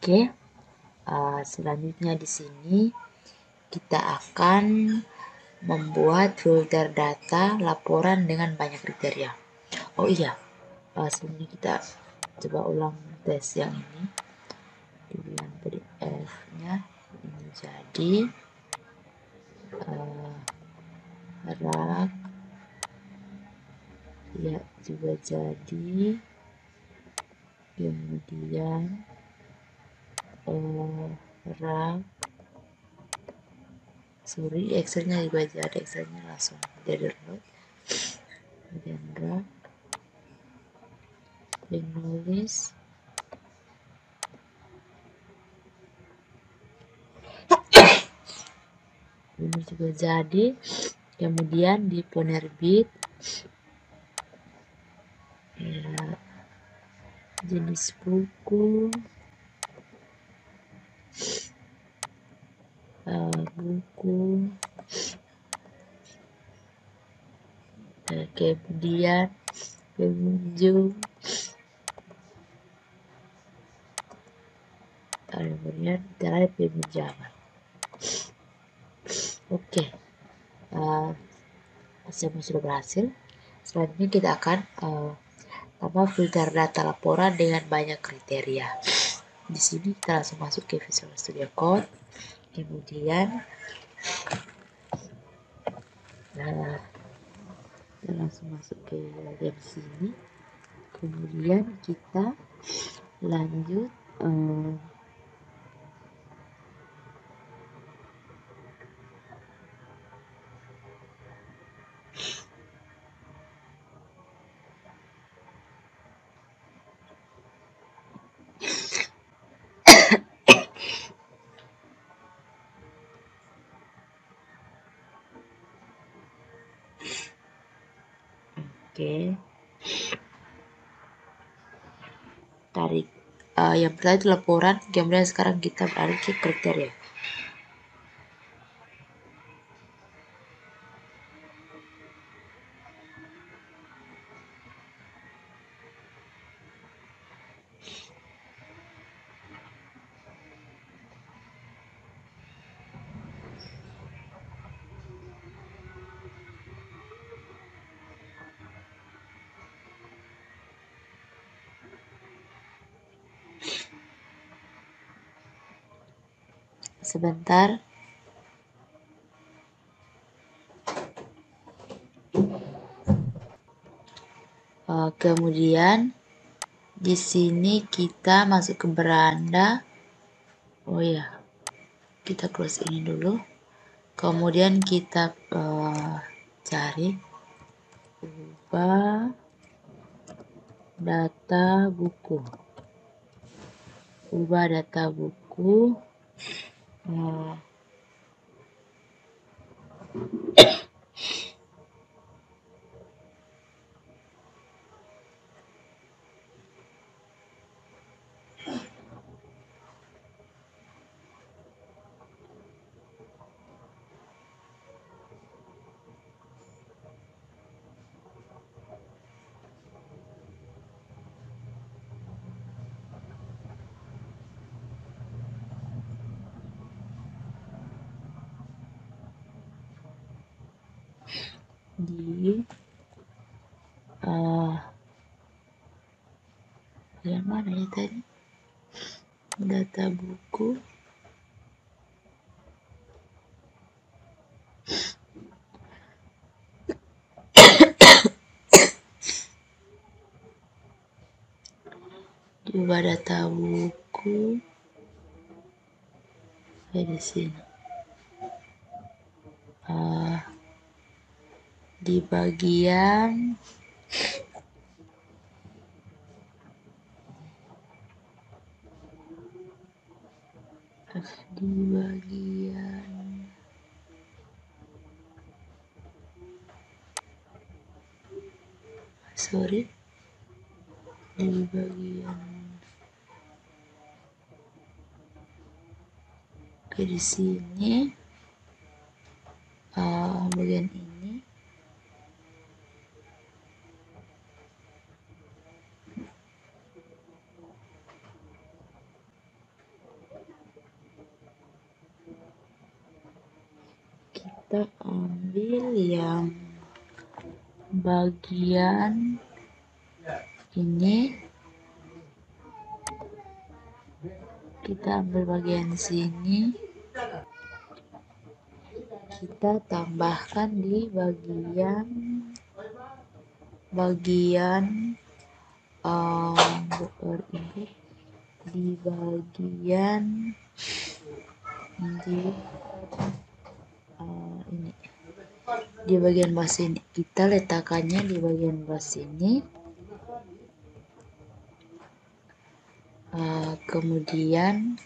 Oke, selanjutnya di sini kita akan membuat filter data laporan dengan banyak kriteria. Oh iya, sebelumnya kita coba ulang tes yang ini. Dengan PDF-nya ini jadi rak ya juga jadi, kemudian rak Excelnya juga jadi, Excelnya langsung jadi download, kemudian rak penulis ini juga jadi, kemudian di penerbit ya, jenis buku, kemudian pengunjung, kemudian terakhir peminjaman. Oke, semua sudah berhasil. Selanjutnya kita akan tambah filter data laporan dengan banyak kriteria. Di sini kita langsung masuk ke Visual Studio Code, kemudian kita langsung masuk ke bagian sini, kemudian kita lanjut tarik yang pertama itu laporan, kemudian sekarang kita balik ke kriteria. Sebentar. Kemudian di sini kita masuk ke beranda. Oh ya, kita close ini dulu. Kemudian kita cari ubah data buku. Ubah data buku. Di yang mana ya tadi? Data buku. Coba data buku di sini. Di bagian di bagian di sini, bagian ini kita ambil yang bagian ini, kita ambil bagian sini, kita tambahkan di bagian di bagian ini, di bagian bawah sini. Kita letakkannya di bagian bawah sini. Kemudian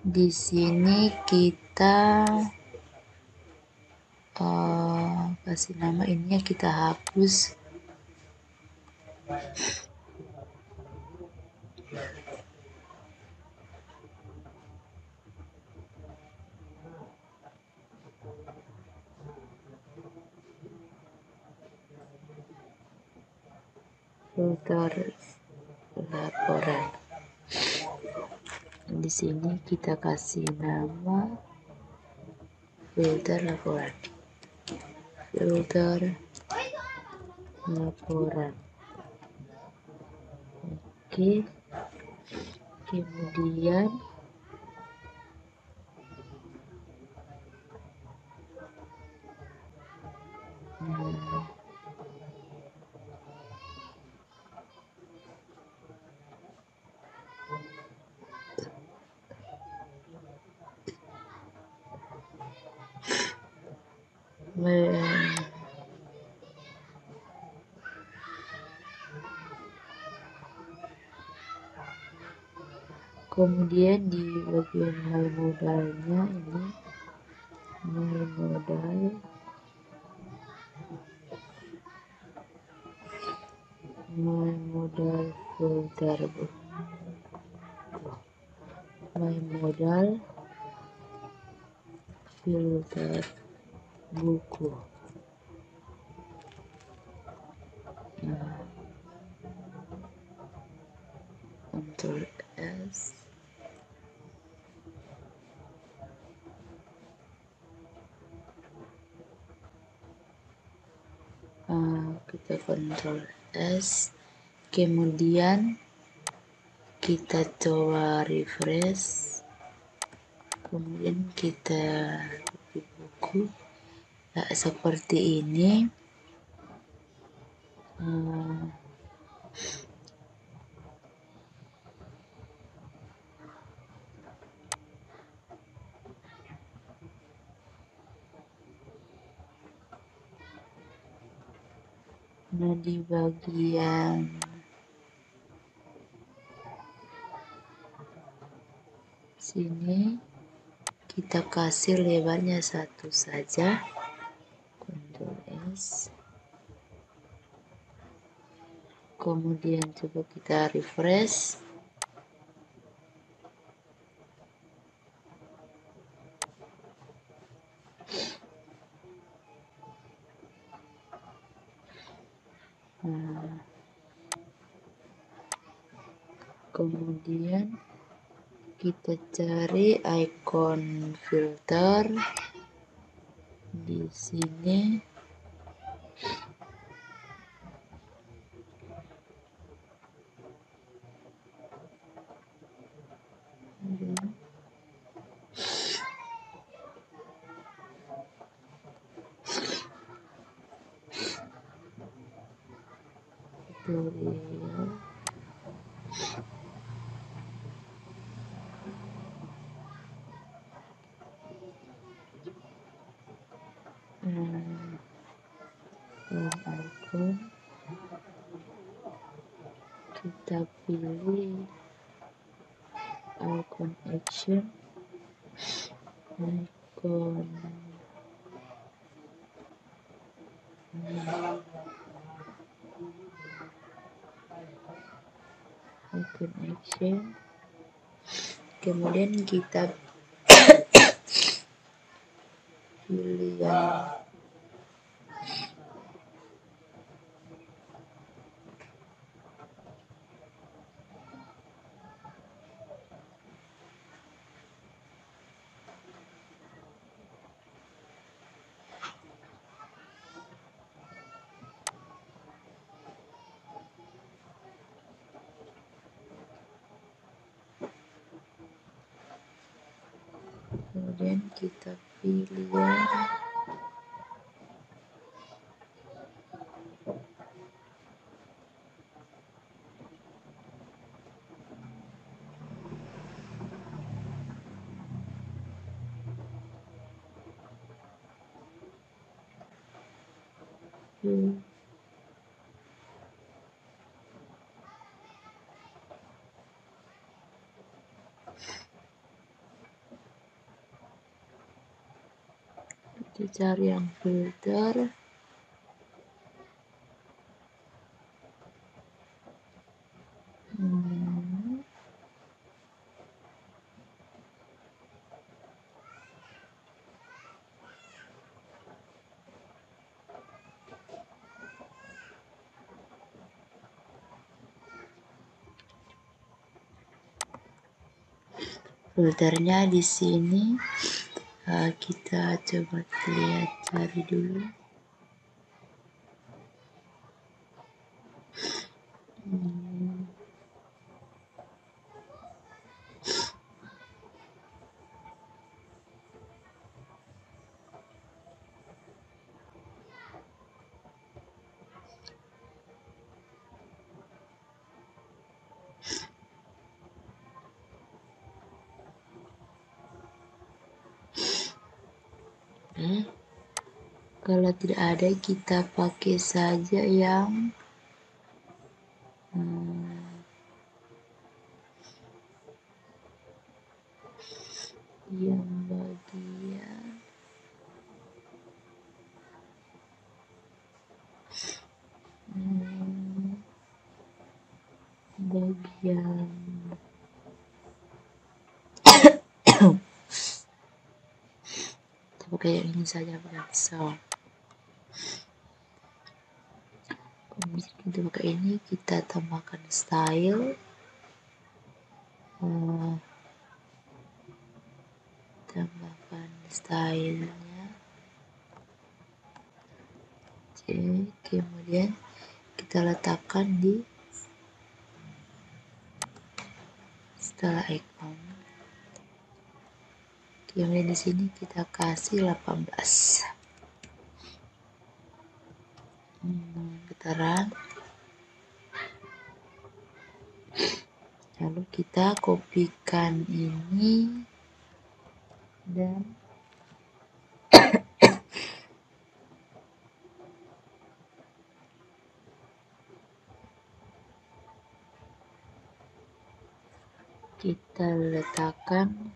di sini kita kasih nama ini, kita hapus. Filter laporan. Di sini kita kasih nama filter laporan. Oke. Kemudian kemudian di bagian my modalnya ini, my modal filter, my modal filter buku. Ctrl S. Kita Ctrl S, kemudian kita coba refresh, kemudian kita di buku. Nah, seperti ini. Nah, di bagian sini kita kasih lebarnya 1 saja. Ctrl S. Kemudian coba kita refresh. Kemudian kita cari icon filter di sini. Tutorial. Icon, kita pilih icon action, icon icon action, kemudian kita pilih yang kemudian kita pilih yang kita cari yang filter, filternya di sini. Kita coba lihat, cari dulu. Kalau tidak ada, kita pakai saja yang bagian kita pakai yang ini saja, bukan sound. Kemudian kita pakai ini, kita tambahkan style, tambahkan stylenya. Oke, kemudian kita letakkan di setelah icon. Kemudian di sini kita kasih 18. Kita run. Lalu kita kopikan ini dan kita letakkan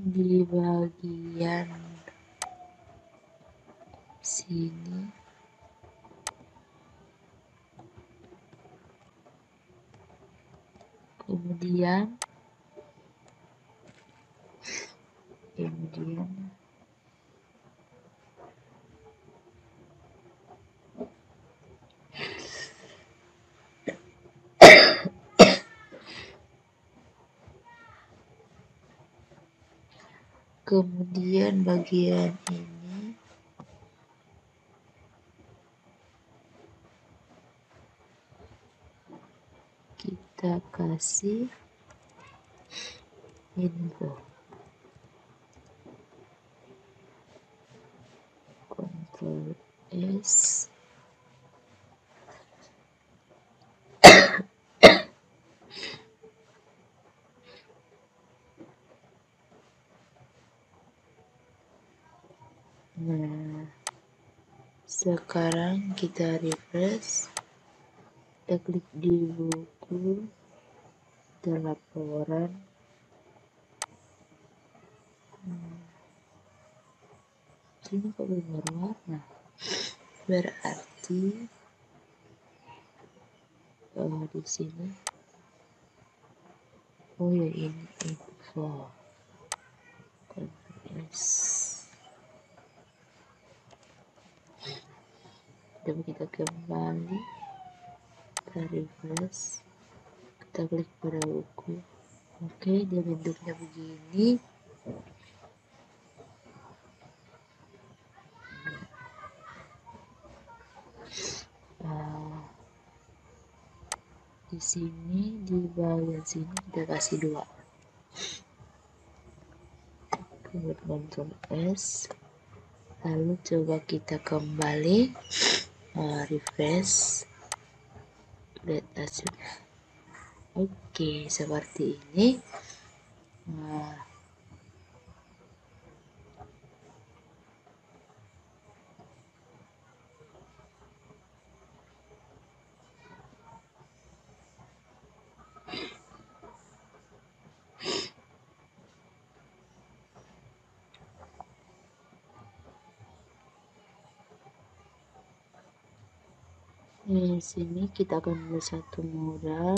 di bagian, sini. Kemudian bagian ini kita kasih info, Ctrl S. Nah, sekarang kita refresh, kita klik di buku dan laporan. Ini kok belum berwarna, berarti di sini ya ini info conference. Coba kita kembali, kita refresh, kita klik pada buku. Oke, dia bentuknya begini. Di sini, di bagian sini kita kasih 2. Kemudian Ctrl S, lalu coba kita kembali, refresh, lihat hasilnya. Oke, seperti ini. Di sini kita akan membuat satu modal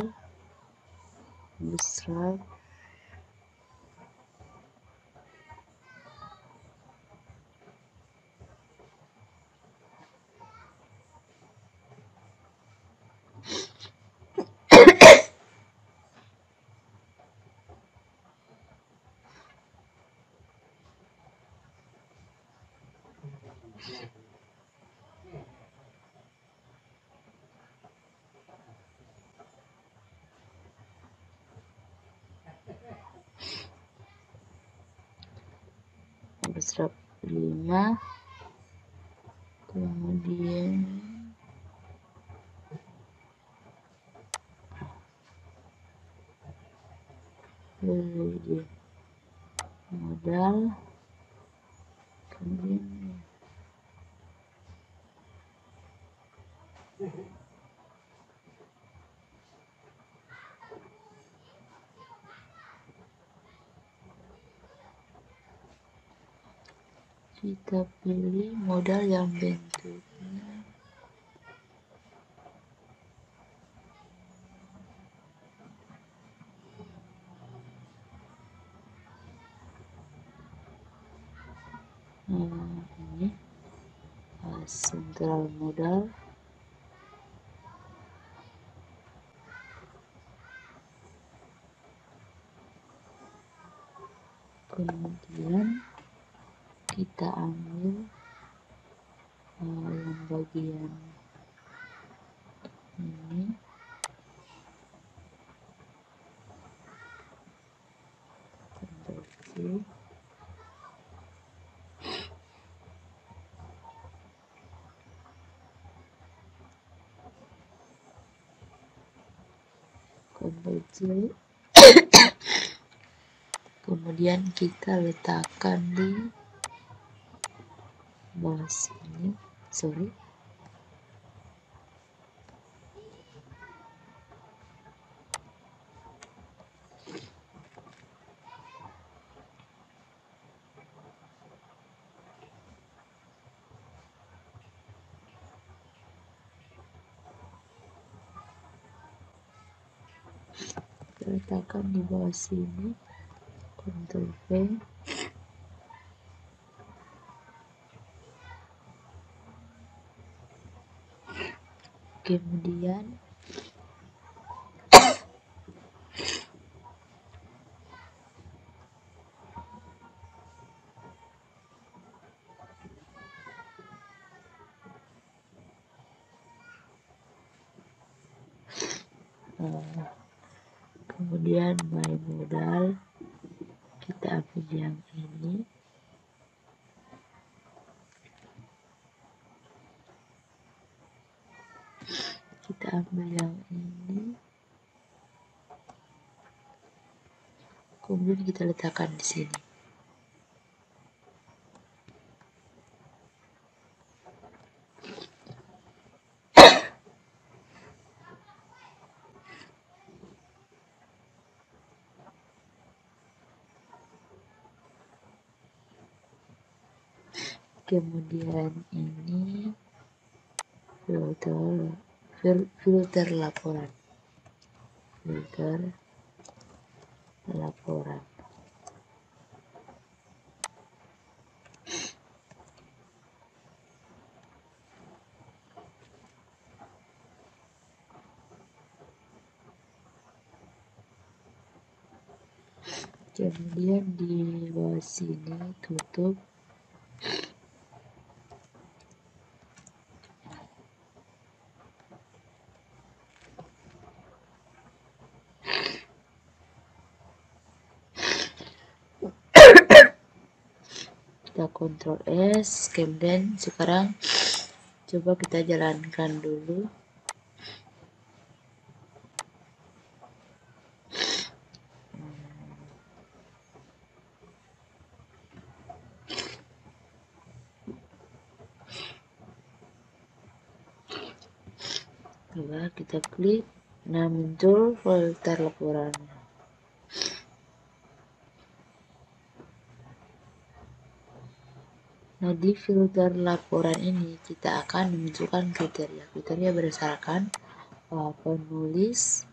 besar. Besar 5, kemudian modal, kemudian kita pilih modal yang bentuknya ini, sentral modal. Kemudian kita ambil yang bagian ini, Ctrl C, kemudian kita letakkan di bawah sini. Letakkan di bawah sini, Ctrl V, kemudian my modal, kita ambil yang ini, kemudian kita letakkan di sini. kemudian ini filter laporan. Kemudian di bawah sini tutup. Kita Ctrl S, kemudian sekarang coba kita jalankan dulu. Coba kita klik, nah muncul filter laporan. Nah, di filter laporan ini kita akan memunculkan kriteria berdasarkan penulis,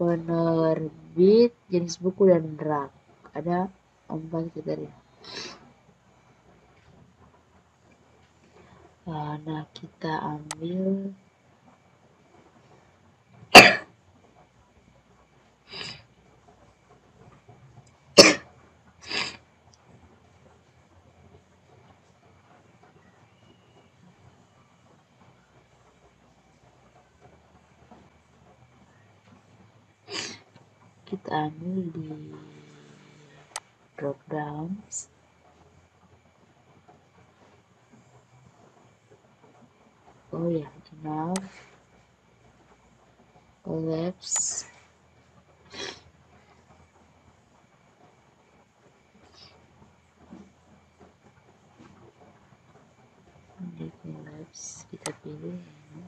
penerbit, jenis buku, dan rak. Ada 4 kriteria. Nah, kita ambil di drop downs. Oh ya, enough, collapse, di collapse kita pilih ini,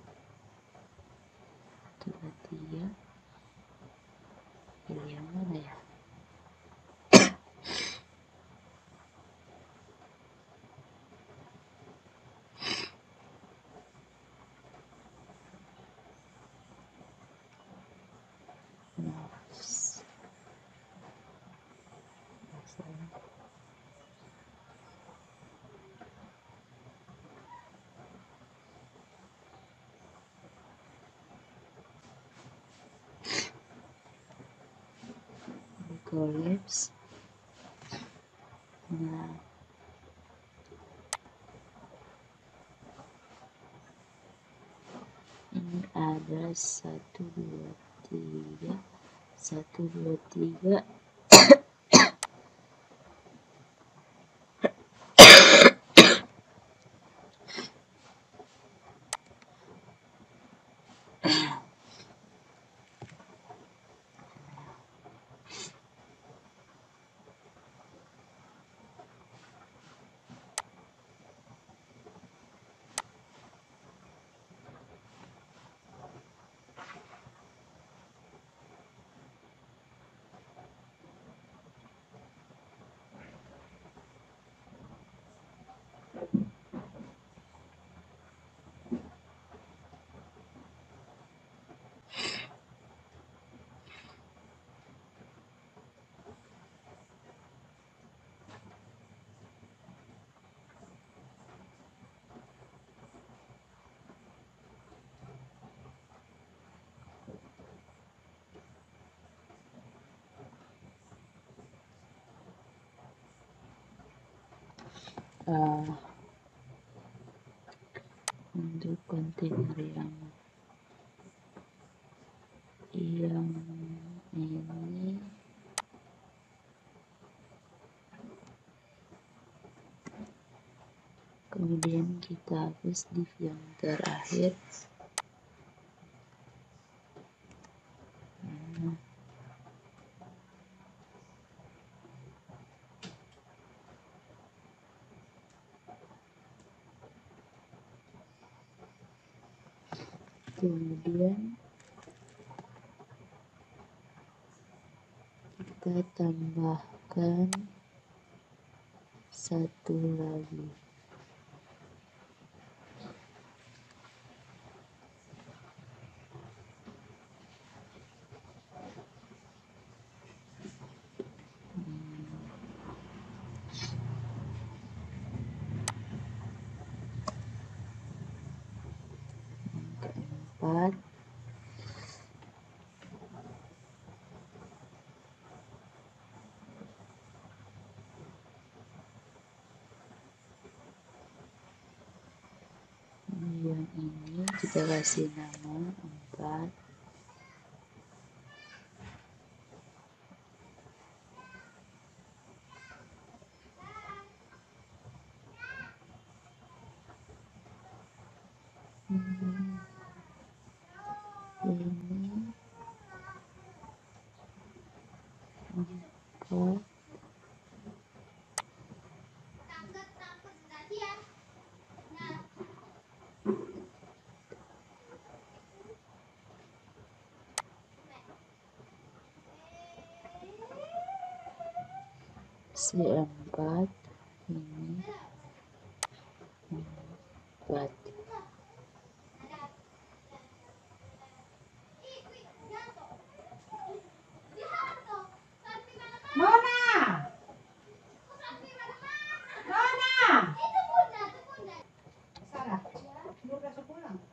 3, pilih yang mana ya? Collapse. Nah, ini ada 1, 2, 3, 1, 2, 3. Untuk kontainer yang ini kemudian kita hapus div yang terakhir. Kemudian kita tambahkan satu lagi. Keempat. Yang ini kita kasih nama 4. Ini 4. Si 4 ini 4.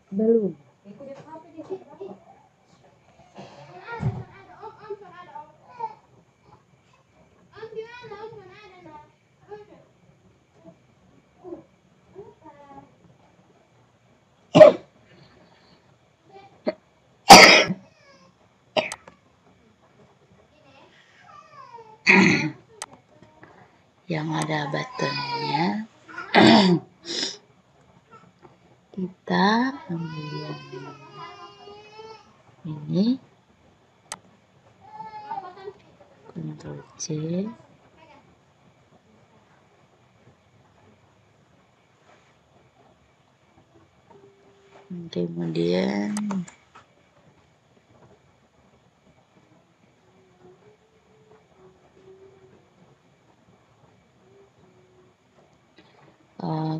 Belum. Yang ada buttonnya. Kita ambil yang ini, Ctrl C, kemudian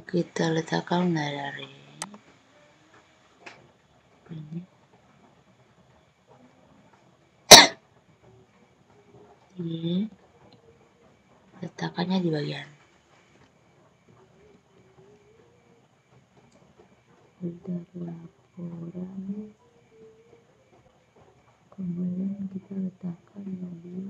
kita letakkan dari ini, letakkannya di bagian filter laporan, kemudian kita letakkan di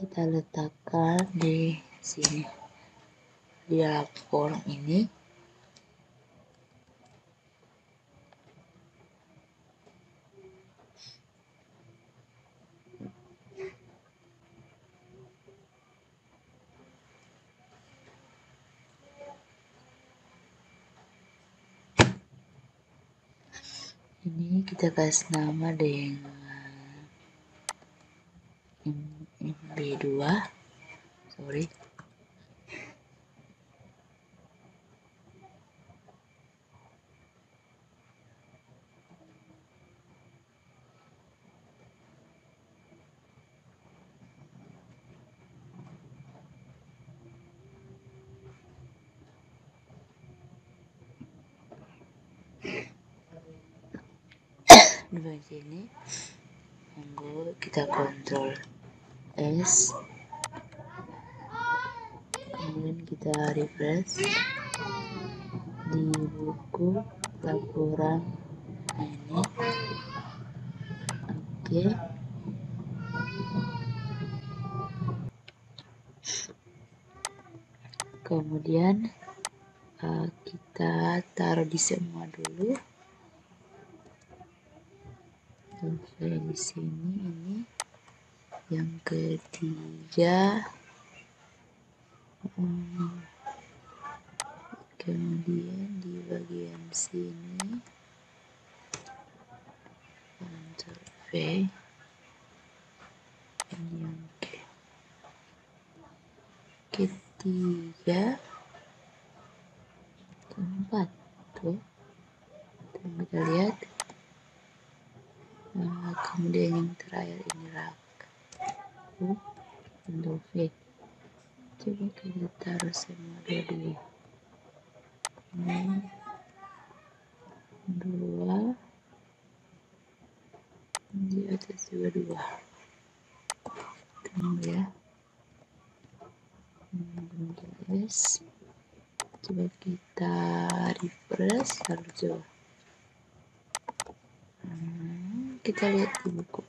kita letakkan di sini, di dalam form ini. Ini kita kasih nama dengan MB2, sorry. Di bagian sini, monggo kita Ctrl S, kemudian kita refresh di buku laporan ini. Oke. Kemudian kita taruh di semua dulu. Sampai di sini. Ini yang ketiga. Kemudian di bagian sini Ctrl V. Ini yang ketiga, keempat tuh. Kita lihat. Kemudian yang terakhir ini rak. Ctrl V. Coba kita taruh semua dua. Ini 2 di atas dua. Tunggu ya. Yes. Coba kita refresh lalu coba. Kita lihat di buku.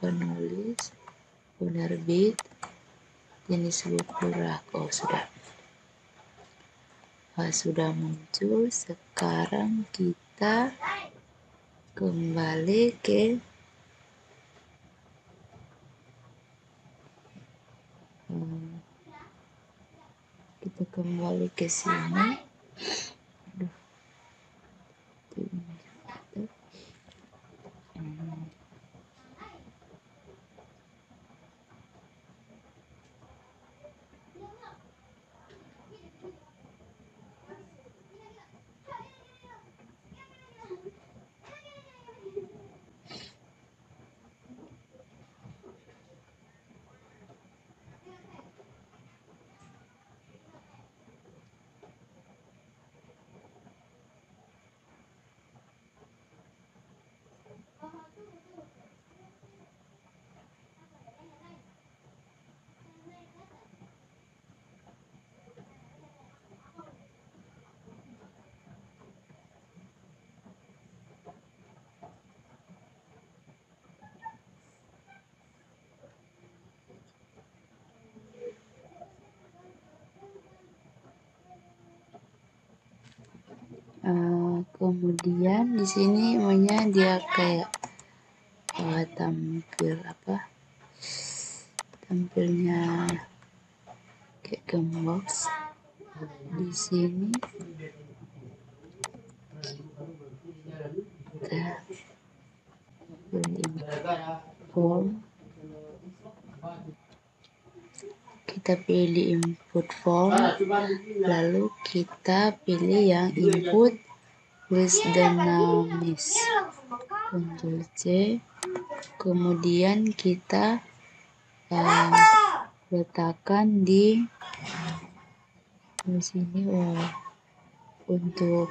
Penulis, penerbit, jenis buku rak. Oh sudah muncul. Sekarang kita kembali ke sini. Kemudian di sini maunya dia kayak tampilnya kayak gembos. Di sini kita pilih form, kita pilih input form, lalu kita pilih yang input with the names. Ctrl C. Kemudian kita letakkan di sini untuk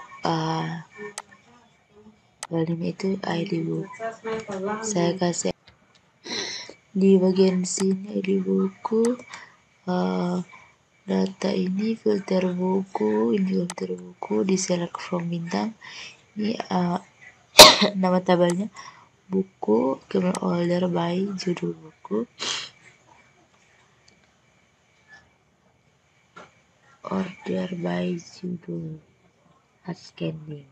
volume itu ID buku. Saya kasih di bagian sini ID buku. Data ini filter buku, di select from bintang. Ini nama tabelnya buku, kemudian order by judul buku, order by judul, ascending.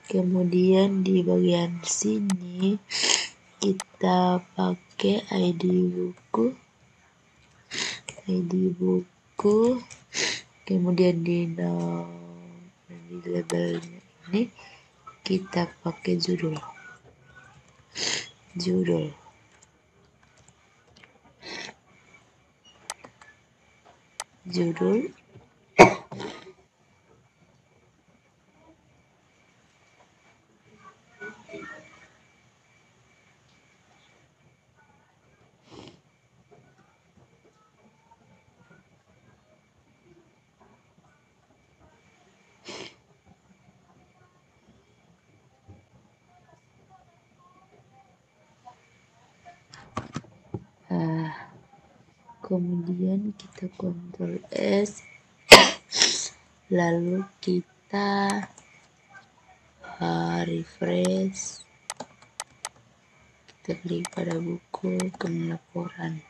Kemudian di bagian sini kita pakai ID buku, kemudian di labelnya ini kita pakai judul. kemudian kita Ctrl S, lalu kita refresh, kita klik pada buku kemudian laporan.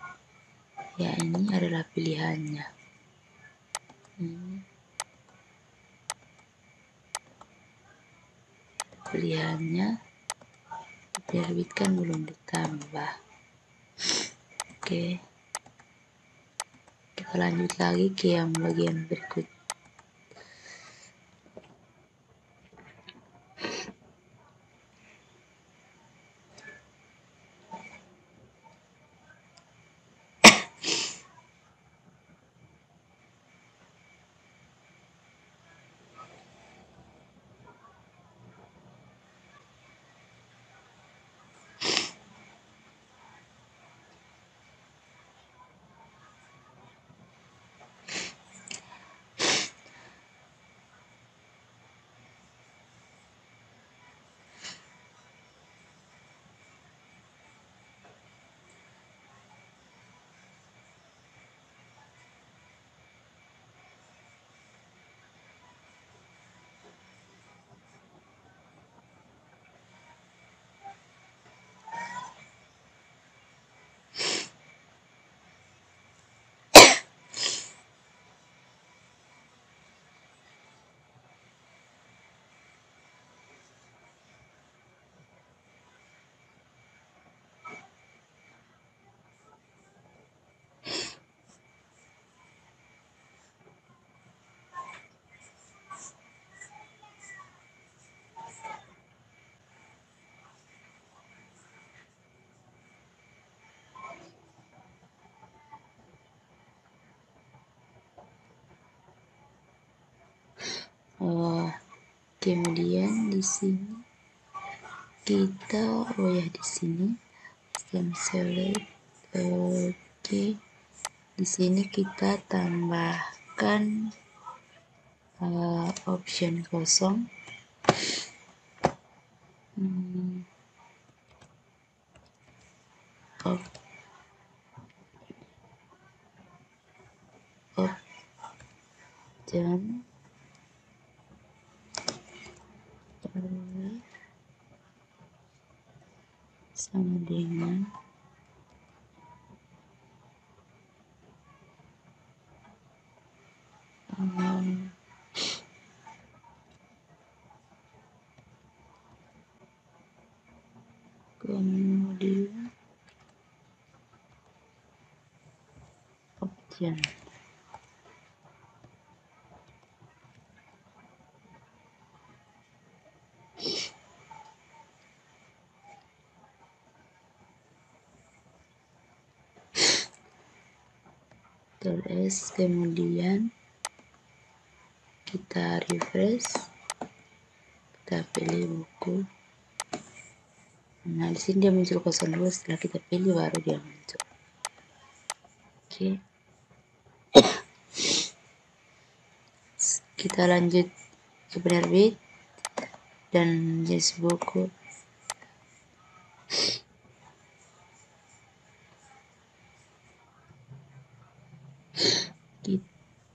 Ya, ini adalah pilihannya. Pilihannya diterbitkan belum ditambah. Oke, kita lanjut lagi ke yang bagian berikut. Kemudian di sini kita di sini select. Oke, di sini kita tambahkan option kosong. Option sama dengan kemudian option. Terus kemudian kita refresh, kita pilih buku. Nah, di sini dia muncul 02, setelah kita pilih baru dia muncul. Oke. Kita lanjut ke penerbit dan jenis buku.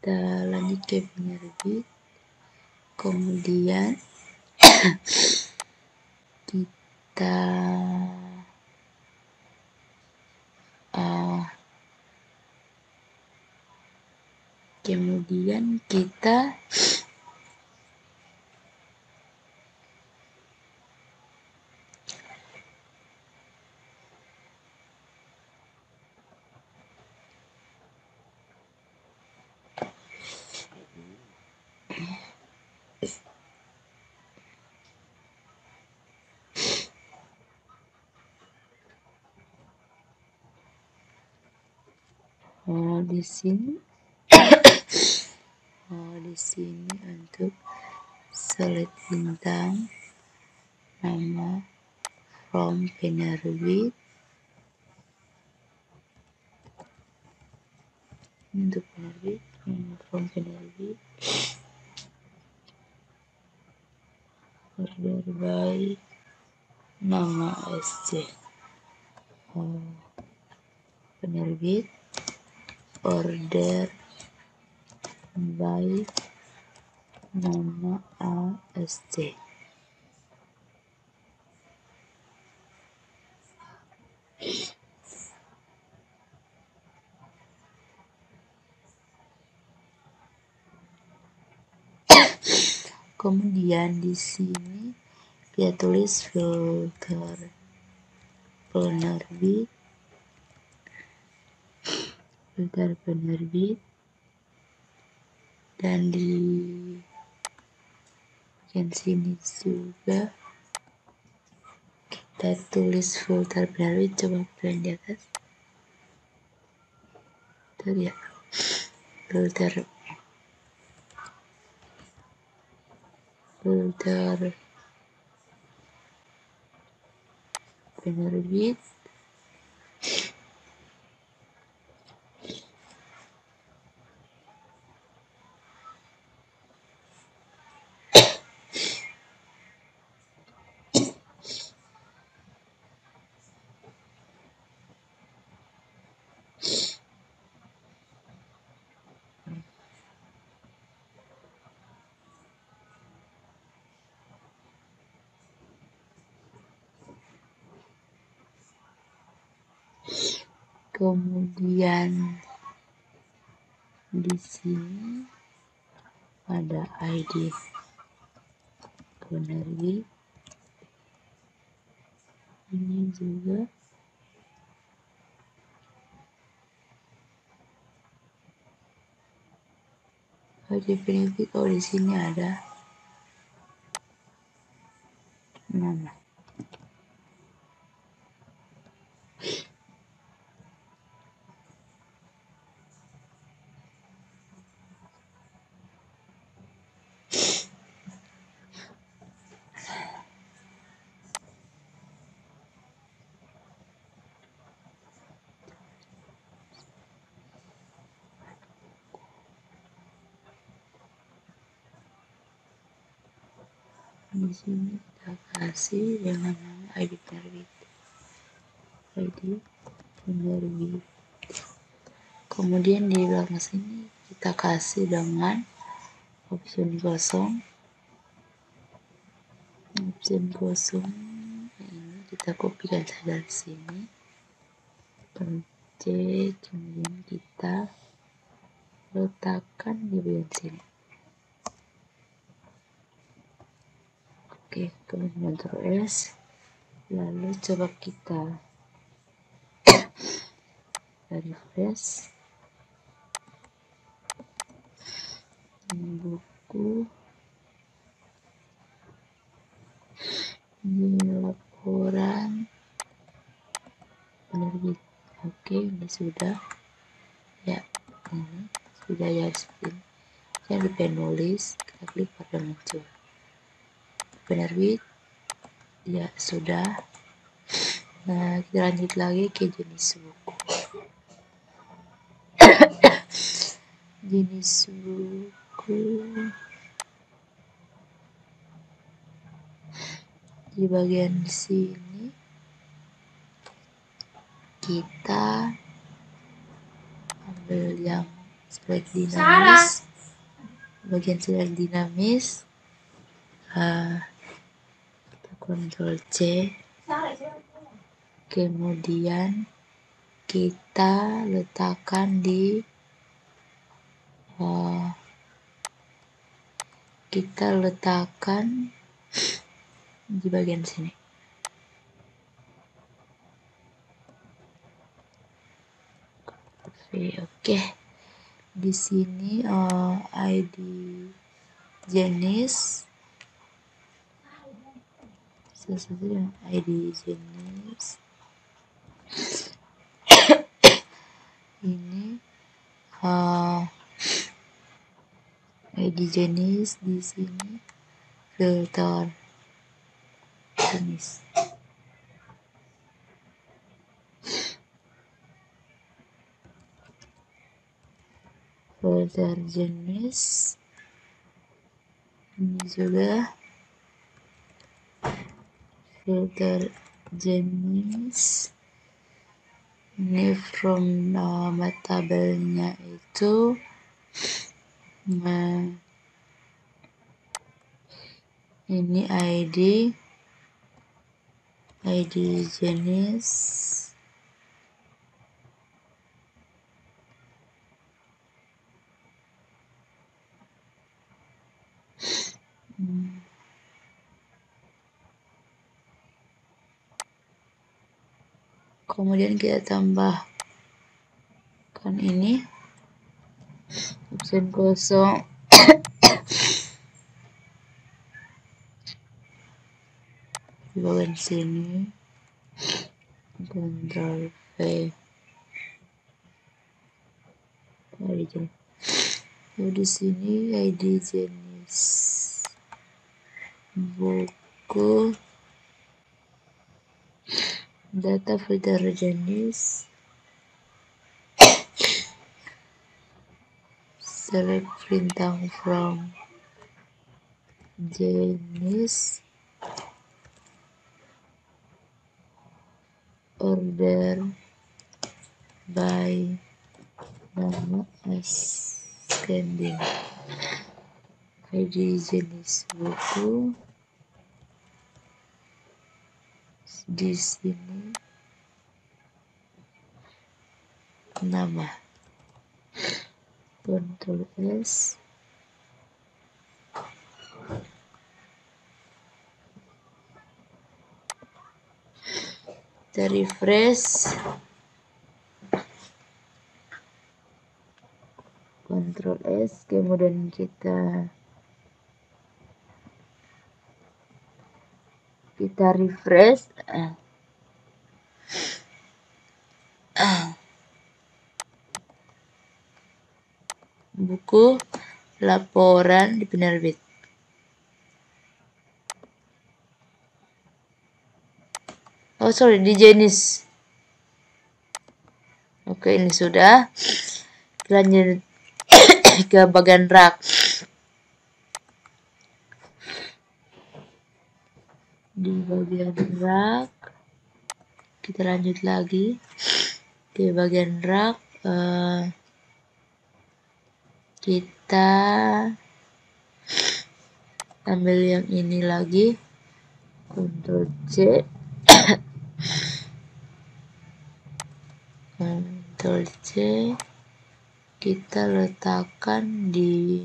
Kita lanjut ke penerbit, kemudian kita di sini untuk select bintang, nama, from penerbit. Untuk penerbit, from penerbit, order by nama SC. Penerbit, order by nama ASC. Kemudian di sini dia tulis filter penerbit, dan di bagian sini juga kita tulis filter penerbit. Coba kalian di atas itu ya, filter penerbit. Kemudian di sini ada ID penerbit, ini juga ID penerbit. Oh, di sini ada nama. Di sini kita kasih dengan nama ID penerbit. Kemudian di belakang sini kita kasih dengan option kosong. Ini kita kopikan saja dari sini, C, kemudian kita letakkan di bagian sini. Oke, kemudian Ctrl S, lalu coba kita refresh. Ini buku, ini laporan penerbit. Oke, ini sudah ya, ini sudah ya seperti ini. Jadi penulis, kita klik pada muncul penerbit, ya sudah. Nah, kita lanjut lagi ke jenis buku. Jenis buku di bagian sini kita ambil yang select dinamis, bagian select dinamis, kita Ctrl C, kemudian kita letakkan di bagian sini. Oke, di sini ID jenis, sesuatu dengan ID jenis. Ini ID jenis, di sini filter jenis. Filter jenis, ini juga filter jenis, Ini from nama tabelnya itu ini ID jenis, kemudian kita tambahkan ini option kosong. Di bagian sini Ctrl V. Di sini ID jenis buku, data filter jenis, select bintang from jenis, order by nama ascending, ID jenis buku, di sini nama, Ctrl S, kita refresh, Ctrl S, kemudian kita refresh. Buku laporan di penerbit. Oh sorry, di jenis. Oke, ini sudah. Lanjut ke bagian rak. Di bagian rak kita lanjut lagi ke bagian rak. Kita ambil yang ini lagi, Ctrl C, Ctrl C, kita letakkan di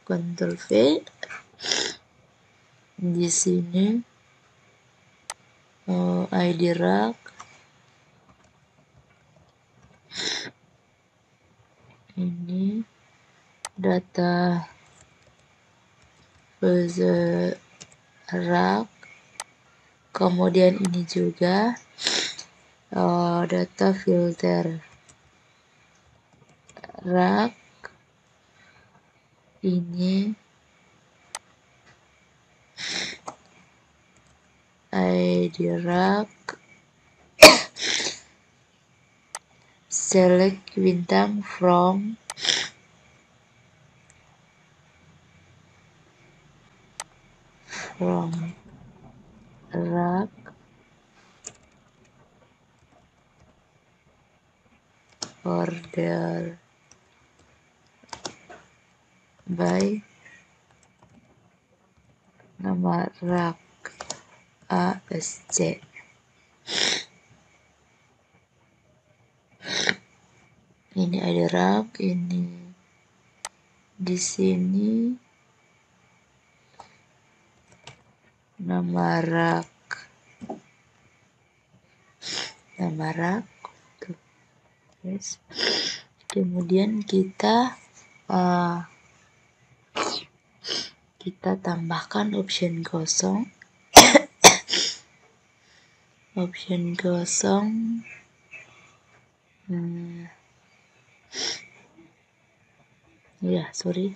Ctrl V. Di sini ID rak, ini data user rak, kemudian ini juga data filter rak, ini ID rak, select bintang from rak, order by nama rak ASC. Ini ada rak, ini di sini nama rak, terus kemudian kita tambahkan option kosong. Option kosong, ya sorry,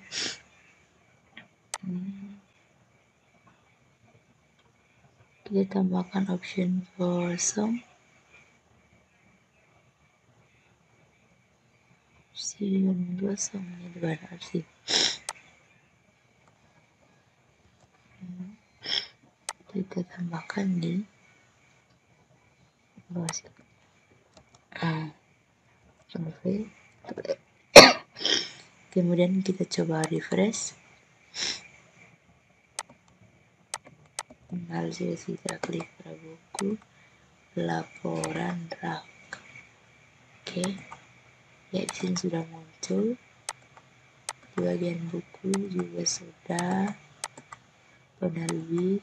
kita tambahkan option kosong, option kosong ini di mana opsi. Kita tambahkan di bawah sini. Survei. Kemudian kita coba refresh. Lalu kita klik pada buku, laporan rak. Oke, ya di sini sudah muncul. Di bagian buku juga sudah, penerbit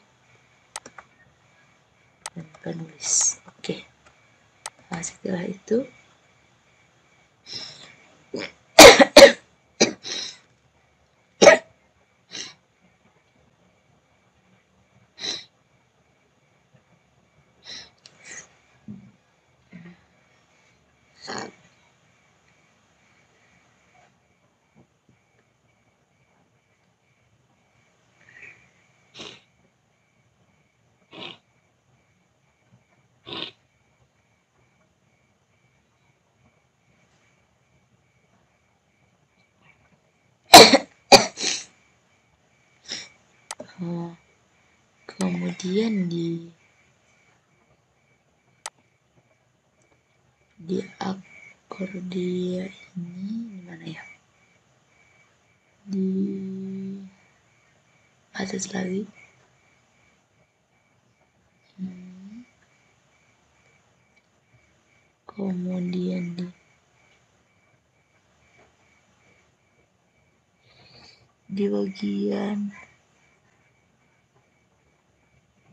dan penulis. Oke, nah, setelah itu kemudian di akordia ini gimana ya, di atas lagi, kemudian di bagian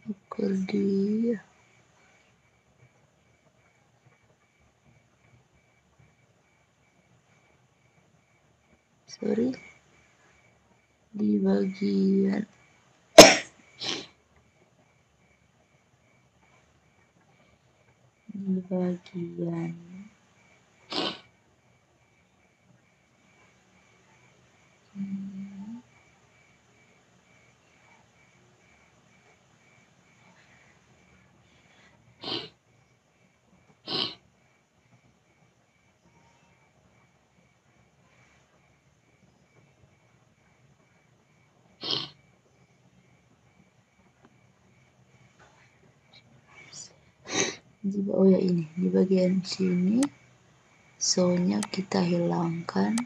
akordia di bagian ini di bagian sini, so-nya kita hilangkan.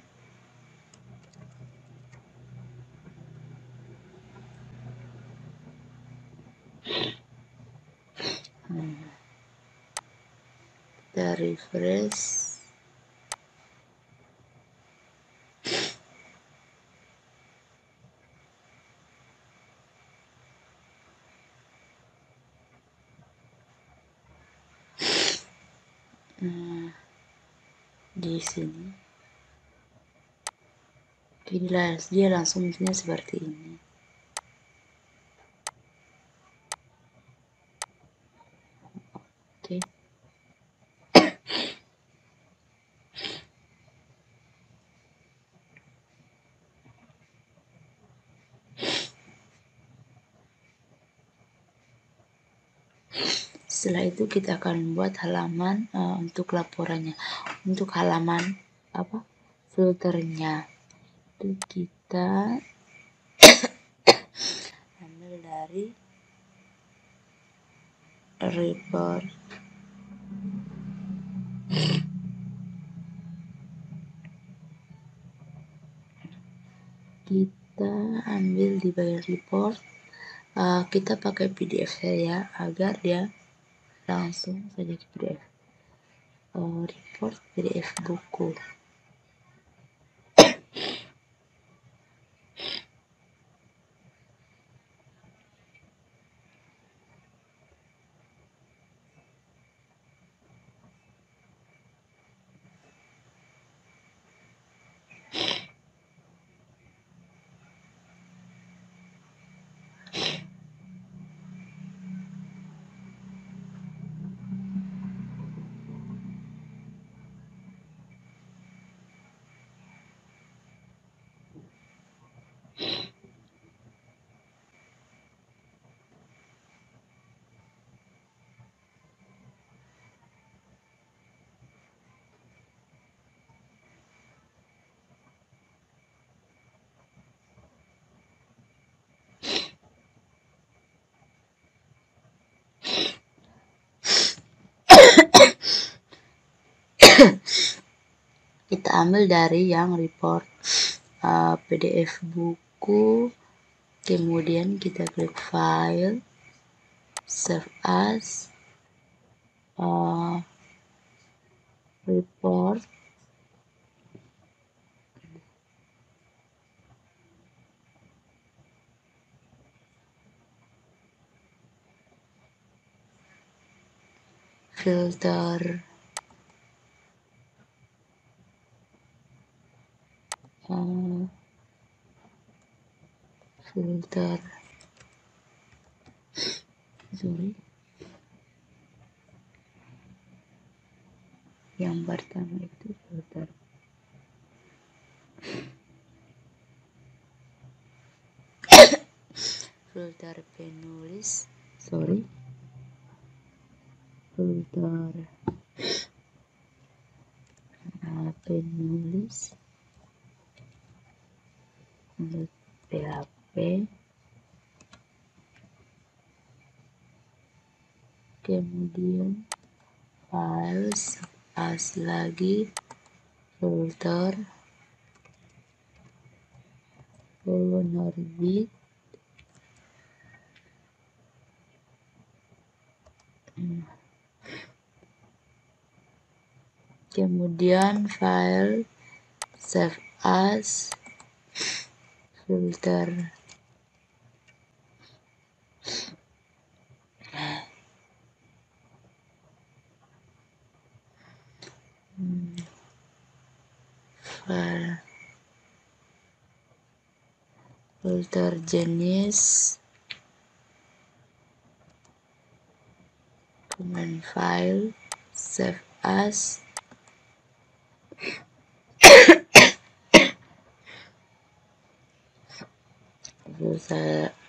Kita refresh. Di sini dia langsung misalnya seperti ini. Oke. Setelah itu kita akan membuat halaman untuk laporannya. Untuk halaman filternya itu kita ambil dari report. Kita ambil di bagian report. Kita pakai PDF ya, agar dia langsung saja ke PDF. Report PDF buku. kita ambil dari yang report PDF buku, kemudian kita klik file, save as, report, filter, yang pertama itu filter penulis, filter penulis menurut PHP, kemudian files as lagi, filter penerbit, kemudian file save as, filter file, filter jenis, kemudian file save as,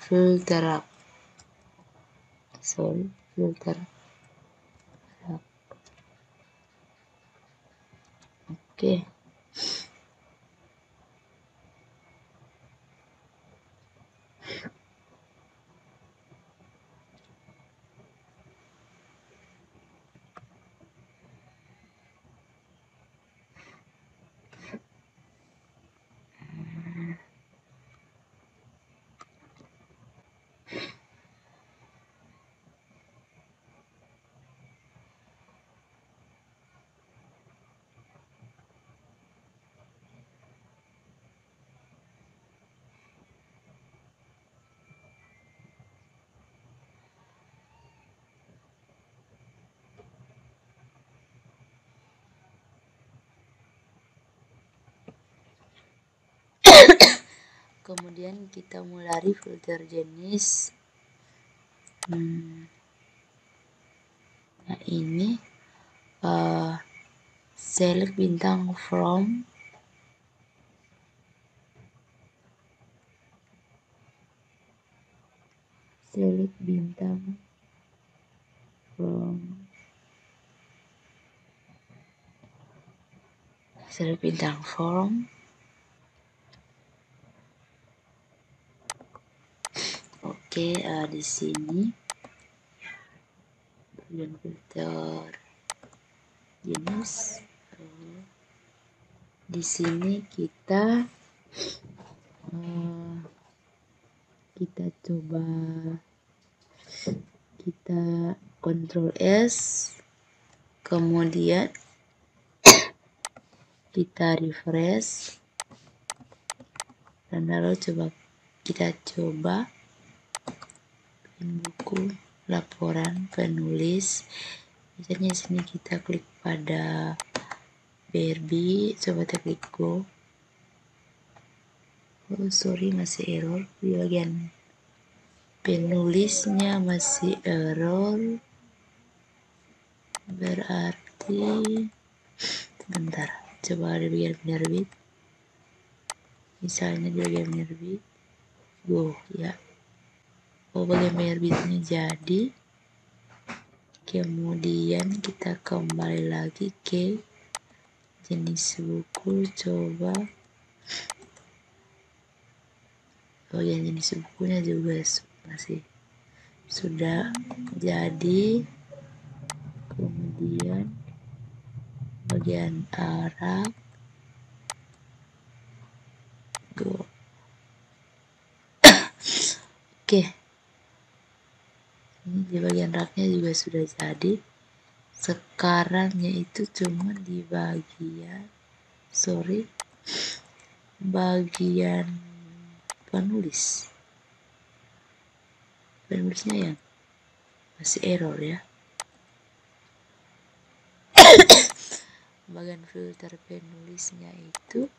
filter oke. Kemudian kita mulai filter jenis. Nah ini select bintang from, select bintang from, oke. Di sini dan filter jenis, di sini kita coba kita Ctrl S, kemudian kita refresh, dan lalu kita coba buku laporan penulis. Misalnya sini kita klik pada BRB, coba kita klik go. Oh sorry, masih error di bagian penulisnya, masih error. Berarti sebentar, coba di bagian penerbit, misalnya di bagian penerbit go ya. Oh bagian penerbitnya jadi. Kemudian kita kembali lagi ke jenis buku, coba bagian jenis bukunya juga masih sudah jadi. Kemudian bagian Arab, Tuh. Oke, ini di bagian raknya juga sudah jadi. Sekarang yaitu cuma di bagian bagian penulisnya yang masih error ya. Bagian filter penulisnya itu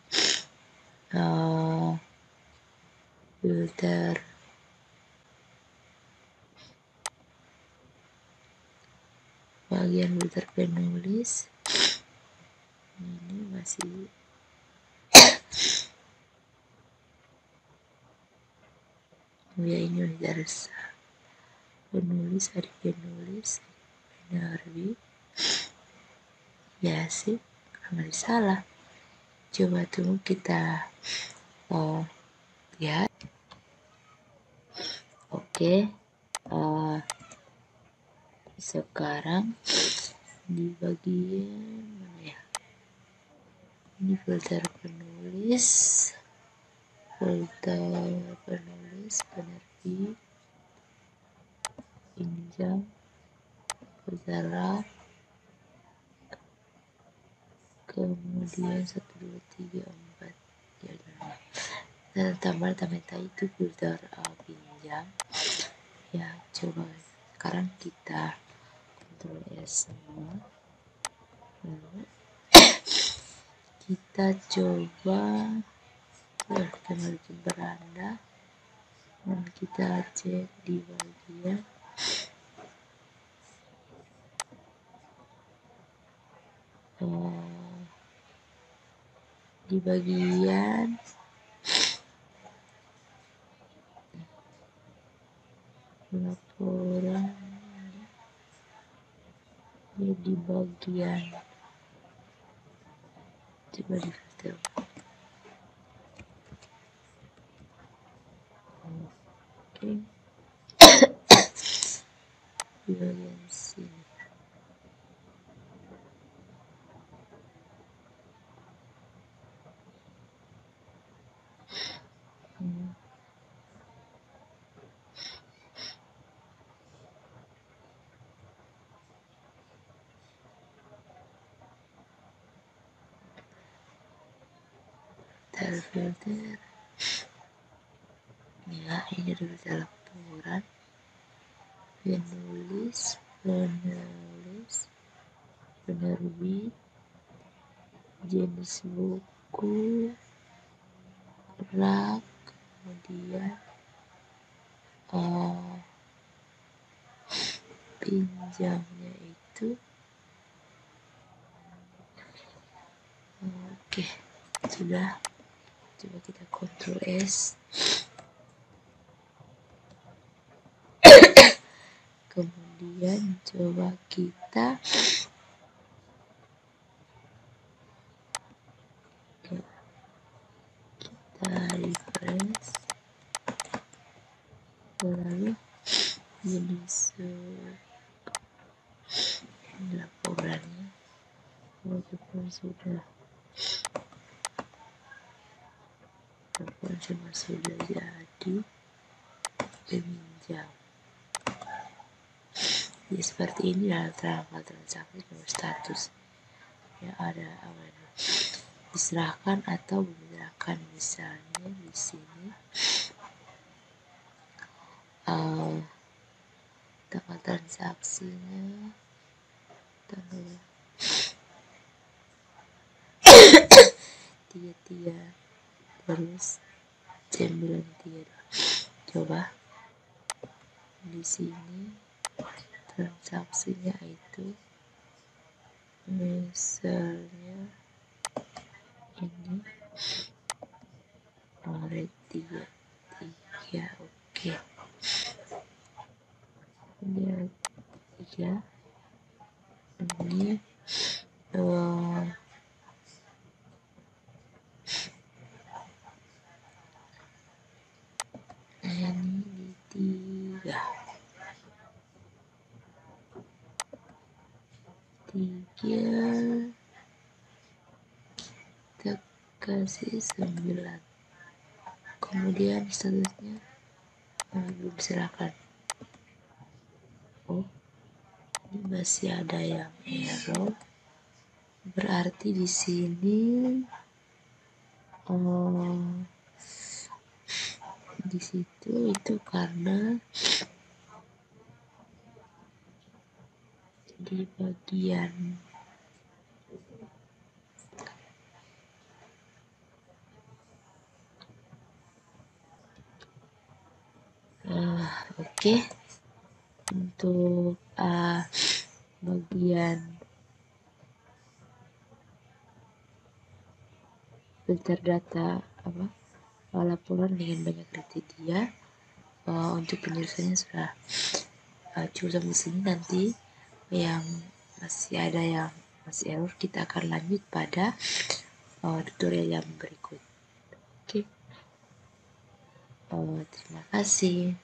filter penulis ini masih ya, ini udah penulis penerbit ya sih, nggak salah. Coba tunggu kita lihat. Oke, sekarang di bagian mana ya, ini filter penulis penerbit, pinjam, filter rak, kemudian 1 2 3 4 ya, dan tambah itu filter pinjam ya. Coba sekarang kita Ctrl S semua, lalu kita coba kita masukin beranda dan kita cek di bagian laporan ya, di bagian coba di filter. Oke, di bagian sini filter ya. Ini dulu laporan penulis penerbit, jenis buku, rak, kemudian pinjamnya itu. Oke, sudah. Coba kita Ctrl S, kemudian coba kita refresh, lalu jenis laporannya walaupun sudah jadi peminjam ya, seperti ini dalam tanggal transaksi nomor status ya, ada diserahkan atau menyerahkan. Misalnya di sini tanggal transaksinya tanggal 33 terus jam 93. Coba di sini transaksinya itu misalnya ini Maret 33. Oke, ini 3 ini ini di 3 kita kasih 9. Kemudian selanjutnya belum, silakan. Oh, ini masih ada yang error. Berarti di sini di situ itu karena di bagian oke. Untuk bagian filter data laporan dengan banyak kriteria, untuk penyelesaiannya sudah cukup sampai sini. Nanti yang masih ada yang masih error, kita akan lanjut pada tutorial yang berikut. Oke, terima kasih.